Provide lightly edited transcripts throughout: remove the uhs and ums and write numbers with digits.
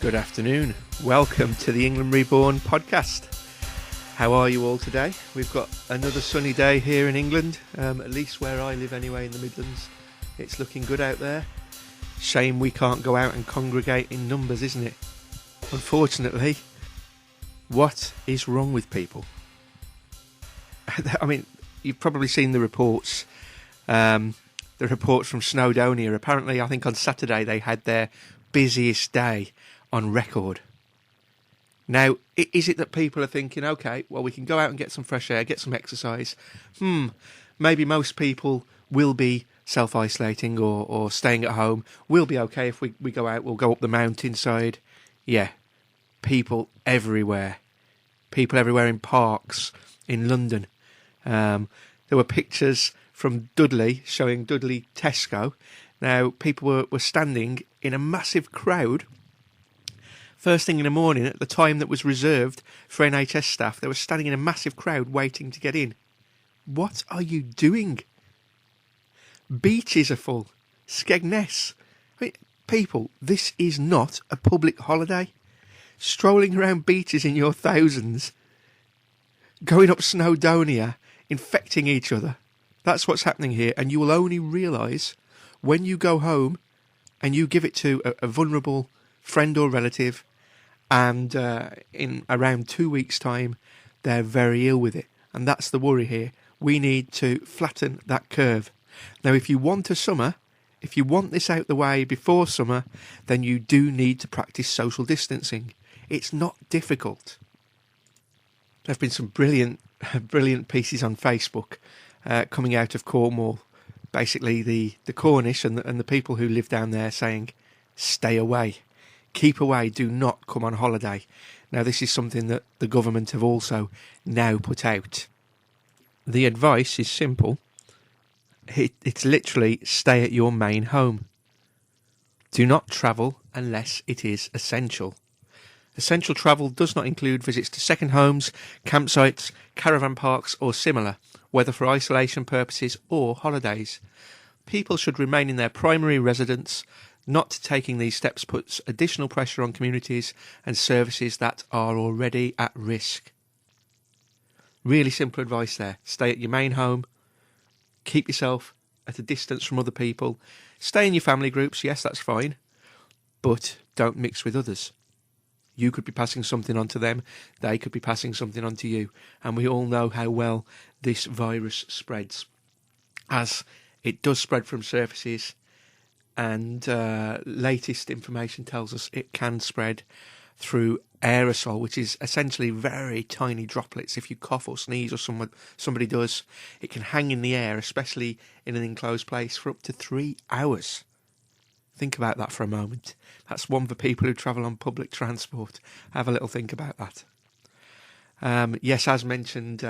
Good afternoon. Welcome to the England Reborn podcast. How are you all today? We've got another sunny day here in England, at least where I live anyway, in the Midlands. It's looking good out there. Shame we can't go out and congregate in numbers, isn't it? Unfortunately. What is wrong with people? I mean, you've probably seen the reports. The reports from Snowdonia. Apparently, I think on Saturday they had their busiest day on record. Now, is it that people are thinking, okay, well, we can go out and get some fresh air, get some exercise. Maybe most people will be self-isolating or staying at home. We'll be okay if we go out, we'll go up the mountainside. Yeah, people everywhere. People everywhere in parks, in London. There were pictures from Dudley showing Dudley Tesco. Now, people were standing in a massive crowd. First thing in the morning, at the time that was reserved for NHS staff, they were standing in a massive crowd waiting to get in. What are you doing? Beaches are full. Skegness. I mean, people, this is not a public holiday. Strolling around beaches in your thousands. Going up Snowdonia, infecting each other. That's what's happening here, and you will only realise when you go home and you give it to a vulnerable friend or relative, and in around 2 weeks' time, they're very ill with it. And that's the worry here. We need to flatten that curve. Now, if you want a summer, if you want this out the way before summer, then you do need to practice social distancing. It's not difficult. There have been some brilliant pieces on Facebook coming out of Cornwall. Basically, the Cornish and the people who live down there saying, stay away. Keep away, do not come on holiday. Now, this is something that the government have also now put out. The advice is simple. It's literally stay at your main home. Do not travel unless it is essential. Essential travel does not include visits to second homes, campsites, caravan parks or similar, whether for isolation purposes or holidays. People should remain in their primary residence. Not taking these steps puts additional pressure on communities and services that are already at risk. Really simple advice there. Stay at your main home. Keep yourself at a distance from other people. Stay in your family groups. Yes, that's fine. But don't mix with others. You could be passing something on to them. They could be passing something on to you. And we all know how well this virus spreads. As it does spread from surfaces. And latest information tells us it can spread through aerosol, which is essentially very tiny droplets. If you cough or sneeze or somebody does, it can hang in the air, especially in an enclosed place, for up to 3 hours. Think about that for a moment. That's one for people who travel on public transport. Have a little think about that. Yes, as mentioned,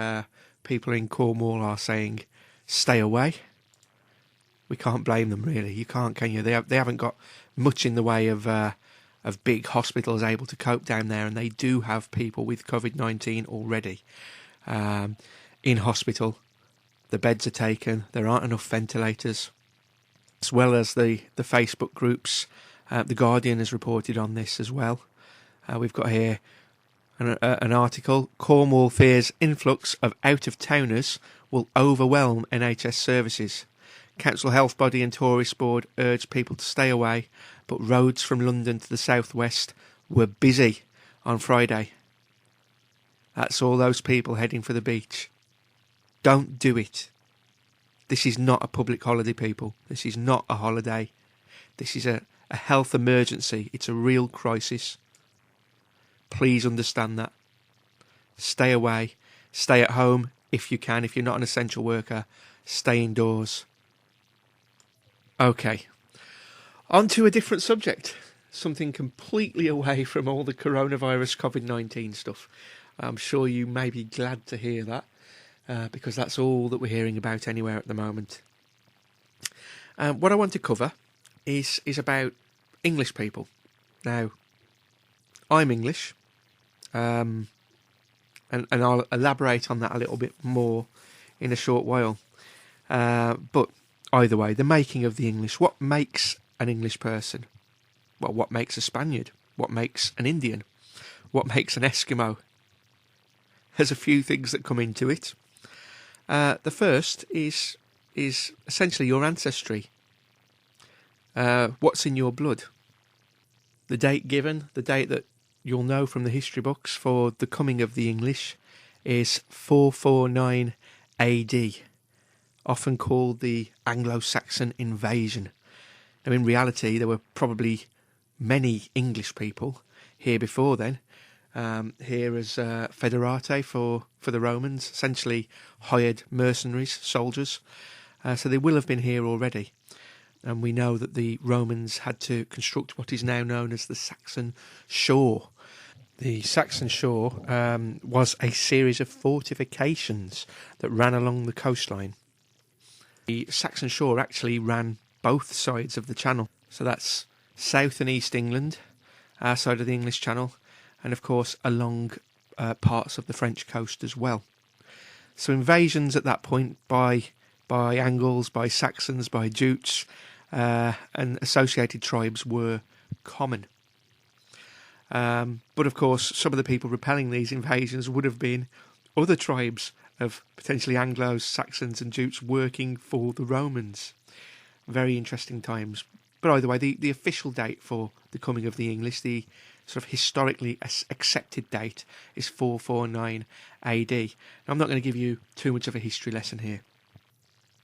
people in Cornwall are saying, stay away. We can't blame them, really. You can't, can you? They haven't got much in the way of big hospitals able to cope down there, and they do have people with COVID-19 already in hospital. The beds are taken. There aren't enough ventilators, as well as the Facebook groups. The Guardian has reported on this as well. We've got here an article. Cornwall fears influx of out-of-towners will overwhelm NHS services. Council Health Body and Tourist Board urged people to stay away, but roads from London to the southwest were busy on Friday. That's all those people heading for the beach. Don't do it. This is not a public holiday, people. This is not a holiday. This is a health emergency. It's a real crisis. Please understand that. Stay away. Stay at home if you can. If you're not an essential worker, stay indoors. Okay, on to a different subject, something completely away from all the coronavirus COVID-19 stuff. I'm sure you may be glad to hear that, because that's all that we're hearing about anywhere at the moment. What I want to cover is about English people. Now, I'm English, and I'll elaborate on that a little bit more in a short while. But either way, the making of the English. What makes an English person? Well, what makes a Spaniard? what makes an Indian, what makes an Eskimo. There's a few things that come into it. The first is essentially your ancestry. What's in your blood? The date given, the date that you'll know from the history books for the coming of the English, is 449 AD, often called the Anglo-Saxon invasion. Now, in reality, there were probably many English people here before then, here as federate for the Romans, essentially hired mercenaries, soldiers. So they will have been here already. And we know that the Romans had to construct what is now known as the Saxon shore. The Saxon shore was a series of fortifications that ran along the coastline. The Saxon shore actually ran both sides of the channel. So that's south and east England, our side of the English Channel, and of course along parts of the French coast as well. So invasions at that point by Angles, by Saxons, by Jutes, and associated tribes were common. But of course, some of the people repelling these invasions would have been other tribes of potentially Anglos, Saxons and Jutes working for the Romans. Very interesting times. But either way, the official date for the coming of the English, the sort of historically accepted date, is 449 AD. Now, I'm not going to give you too much of a history lesson here.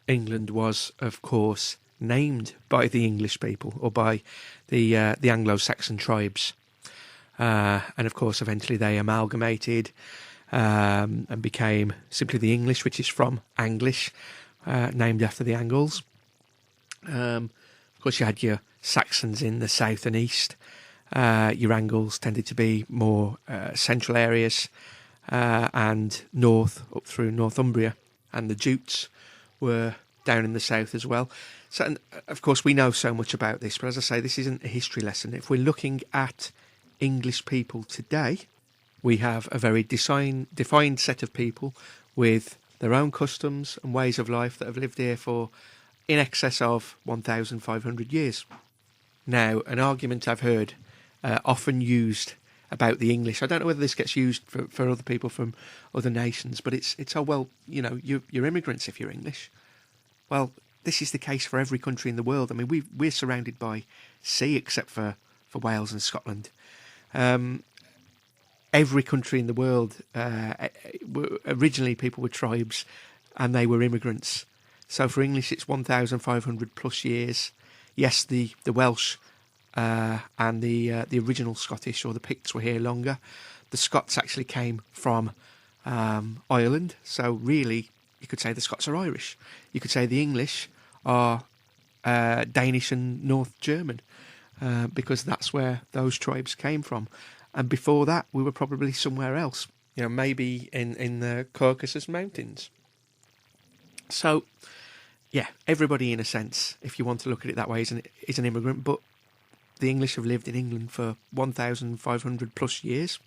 England was, of course, named by the English people, or by the Anglo-Saxon tribes. And of course, eventually they amalgamated and became simply the English, which is from Anglish, named after the Angles. Of course, you had your Saxons in the south and east. Your Angles tended to be more central areas, and north, up through Northumbria. And the Jutes were down in the south as well. So, and of course, we know so much about this, but as I say, this isn't a history lesson. If we're looking at English people today, we have a very defined set of people with their own customs and ways of life that have lived here for in excess of 1,500 years. Now, an argument I've heard often used about the English, I don't know whether this gets used for other people from other nations, but it's oh, well, you know, you're immigrants if you're English. Well, this is the case for every country in the world. I mean, we're surrounded by sea except for Wales and Scotland. Every country in the world, originally people were tribes and they were immigrants. So for English, it's 1,500 plus years. Yes, the Welsh and the original Scottish or the Picts were here longer. The Scots actually came from Ireland. So really, you could say the Scots are Irish. You could say the English are Danish and North German, because that's where those tribes came from. And before that, we were probably somewhere else. You know, maybe in the Caucasus Mountains. So, yeah, everybody, in a sense, if you want to look at it that way, is an immigrant. But the English have lived in England for 1,500 plus years.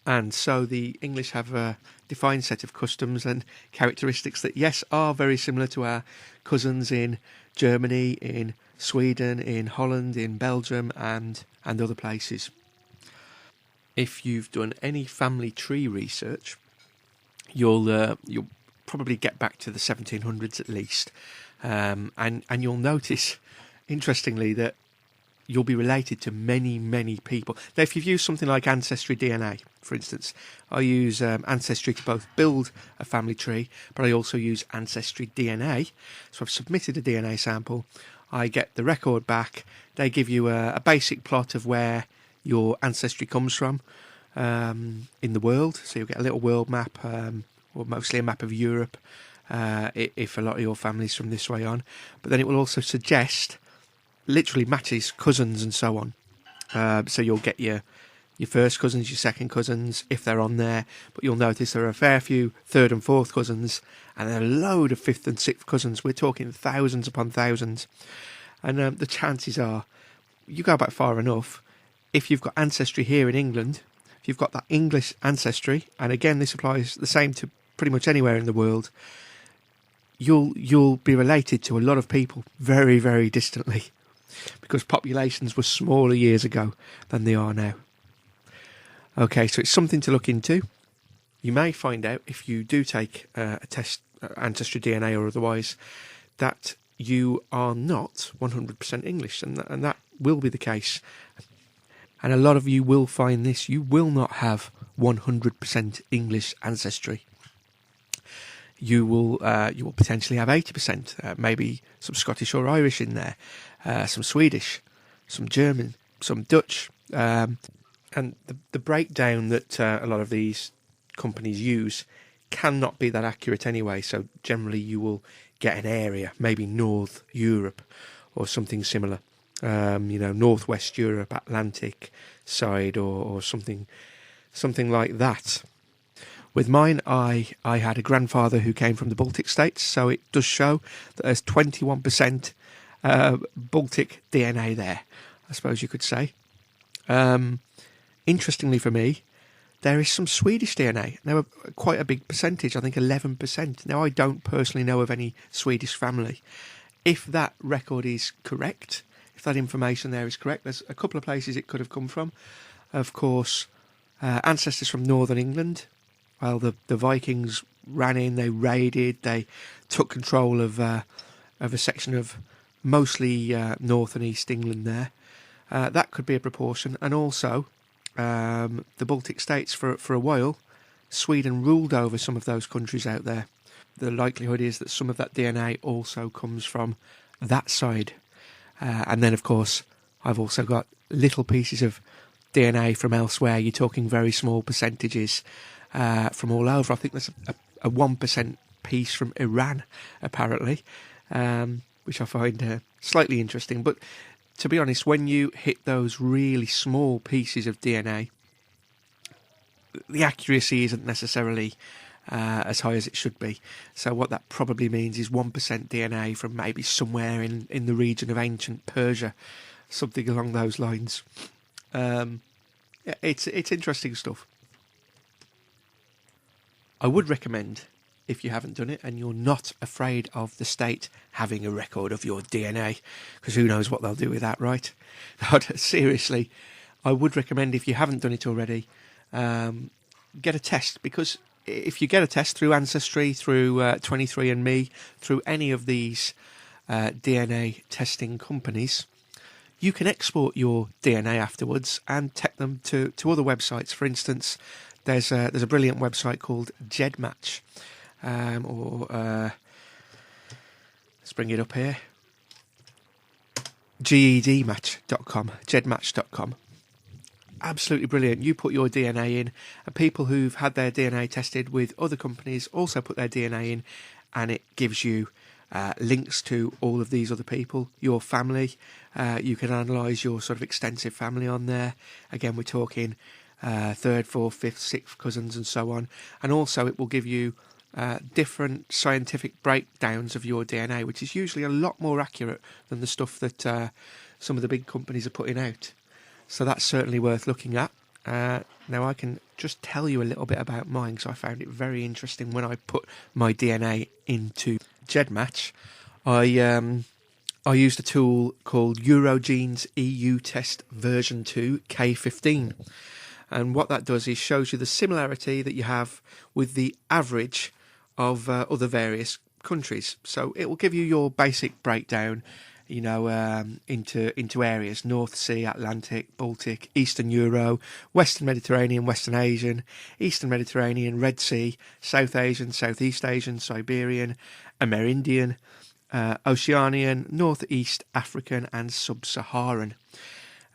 And so the English have a defined set of customs and characteristics that, yes, are very similar to our cousins in Germany, in Sweden, in Holland, in Belgium, and other places. If you've done any family tree research, you'll probably get back to the 1700s at least, and you'll notice, interestingly, that you'll be related to many, many people. Now, if you've used something like Ancestry DNA, for instance, I use Ancestry to both build a family tree, but I also use Ancestry DNA. So I've submitted a DNA sample, I get the record back, they give you a basic plot of where your ancestry comes from in the world. So you'll get a little world map, or mostly a map of Europe, if a lot of your family's from this way on. But then it will also suggest, literally matches cousins and so on. So you'll get your first cousins, your second cousins, if they're on there. But you'll notice there are a fair few third and fourth cousins, and there are a load of fifth and sixth cousins. We're talking thousands upon thousands. And the chances are, you go back far enough, if you've got ancestry here in England, if you've got that English ancestry, and again this applies the same to pretty much anywhere in the world, you'll be related to a lot of people very, very distantly. because populations were smaller years ago than they are now. Okay, so it's something to look into. You may find out if you do take a test, Ancestry DNA or otherwise, that you are not 100% English, and that will be the case. And a lot of you will find this. You will not have 100% English ancestry. You will potentially have 80%, maybe some Scottish or Irish in there, some Swedish, some German, some Dutch. And the breakdown that a lot of these companies use cannot be that accurate anyway. So generally you will get an area, maybe North Europe or something similar. Northwest Europe, Atlantic side, or something like that. With mine, I had a grandfather who came from the Baltic states, so it does show that there's 21% Baltic DNA there, I suppose you could say. Interestingly for me, there is some Swedish DNA. Now, quite a big percentage, I think 11%. Now, I don't personally know of any Swedish family. If that record is correct, if that information there is correct, there's a couple of places it could have come from. Of course, ancestors from northern England. Well, the Vikings ran in, they raided, they took control of a section of mostly north and east England there. That could be a proportion. And also, the Baltic states, for a while, Sweden ruled over some of those countries out there. The likelihood is that some of that DNA also comes from that side. And then, of course, I've also got little pieces of DNA from elsewhere. You're talking very small percentages from all over. I think there's a 1% piece from Iran, apparently, which I find slightly interesting. But to be honest, when you hit those really small pieces of DNA, the accuracy isn't necessarily as high as it should be. So what that probably means is 1% DNA from maybe somewhere in the region of ancient Persia, something along those lines. It's interesting stuff. I would recommend, if you haven't done it and you're not afraid of the state having a record of your DNA, because who knows what they'll do with that, right? But seriously, I would recommend, if you haven't done it already, get a test, because if you get a test through Ancestry, through 23andMe, through any of these DNA testing companies, you can export your DNA afterwards and take them to other websites. For instance, there's a brilliant website called GEDmatch, let's bring it up here, gedmatch.com, gedmatch.com. Absolutely brilliant. You put your DNA in, and people who've had their DNA tested with other companies also put their DNA in, and it gives you links to all of these other people, your family. You can analyse your sort of extensive family on there. Again, we're talking third, fourth, fifth, sixth cousins and so on. And also it will give you different scientific breakdowns of your DNA, which is usually a lot more accurate than the stuff that some of the big companies are putting out. So that's certainly worth looking at. Now, I can just tell you a little bit about mine, because I found it very interesting when I put my DNA into GEDmatch. I used a tool called Eurogene's EU Test version 2 K15. And what that does is shows you the similarity that you have with the average of other various countries. So it will give you your basic breakdown, into areas: North Sea, Atlantic, Baltic, Eastern Euro, Western Mediterranean, Western Asian, Eastern Mediterranean, Red Sea, South Asian, Southeast Asian, Siberian, Amerindian, Oceanian, Northeast African and Sub-Saharan.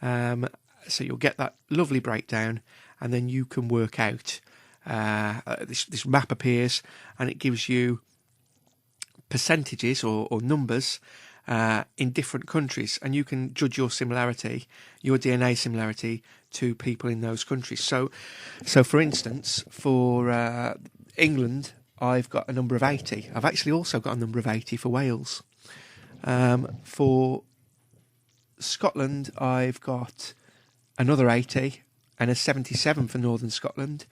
So you'll get that lovely breakdown, and then you can work out, this map appears, and it gives you percentages or numbers in different countries, and you can judge your similarity, your DNA similarity to people in those countries. So for instance, for England, I've got a number of 80. I've actually also got a number of 80 for Wales. For Scotland, I've got another 80 and a 77 for Northern Scotland,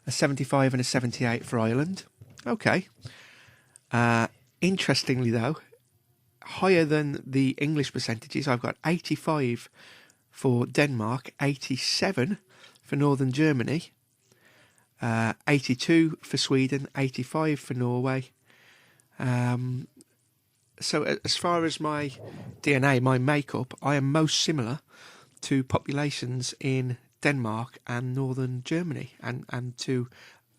a 75 and a 78 for Ireland. Okay. Interestingly, though, higher than the English percentages. I've got 85 for Denmark, 87 for Northern Germany, 82 for Sweden, 85 for Norway. So as far as my DNA, my makeup, I am most similar to populations in Denmark and Northern Germany, and to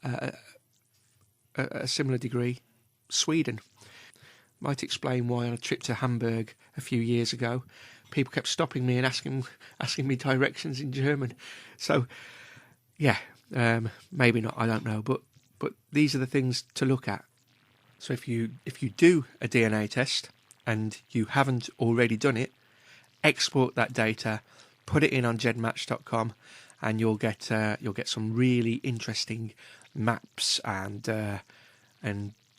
a similar degree Sweden. Might explain why on a trip to Hamburg a few years ago, people kept stopping me and asking me directions in German. So, yeah, maybe not, I don't know, but these are the things to look at. So if you do a DNA test and you haven't already done it, export that data, put it in on gedmatch.com, and you'll get some really interesting maps and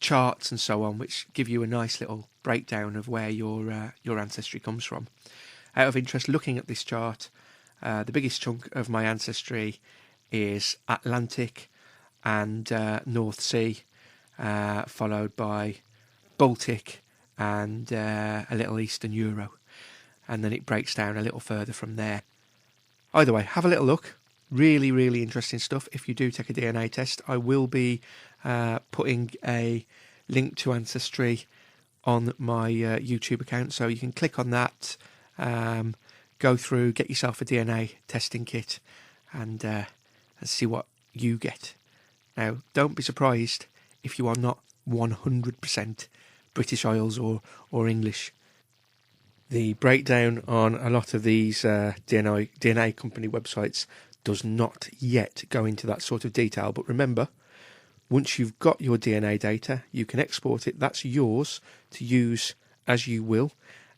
charts and so on, which give you a nice little breakdown of where your ancestry comes from. Out of interest, looking at this chart, the biggest chunk of my ancestry is Atlantic and North Sea, followed by Baltic and a little Eastern Euro, and then it breaks down a little further from there. Either way, have a little look. Really, really interesting stuff. If you do take a DNA test, I will be putting a link to Ancestry on my YouTube account, so you can click on that, go through, get yourself a DNA testing kit, and see what you get. Now, don't be surprised if you are not 100% British Isles or English. The breakdown on a lot of these DNA company websites does not yet go into that sort of detail, but remember, once you've got your DNA data, you can export it. That's yours to use as you will,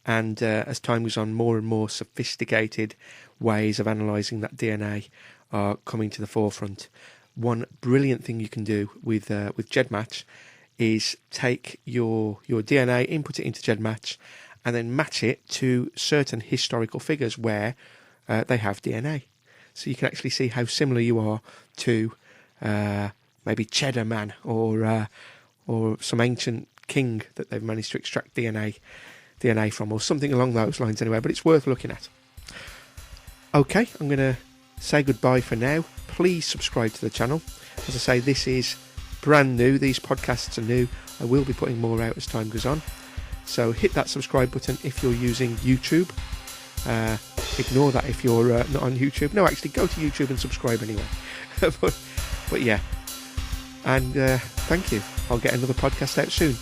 and as time goes on, more and more sophisticated ways of analysing that DNA are coming to the forefront. One brilliant thing you can do with GEDmatch is take your DNA, input it into GEDmatch, and then match it to certain historical figures where they have DNA. So you can actually see how similar you are to maybe Cheddar Man or some ancient king that they've managed to extract DNA from, or something along those lines anyway, but it's worth looking at. Okay, I'm going to say goodbye for now. Please subscribe to the channel. As I say, this is brand new. These podcasts are new. I will be putting more out as time goes on. So hit that subscribe button if you're using YouTube. Ignore that if you're not on YouTube. No, actually, go to YouTube and subscribe anyway. but yeah. And thank you. I'll get another podcast out soon.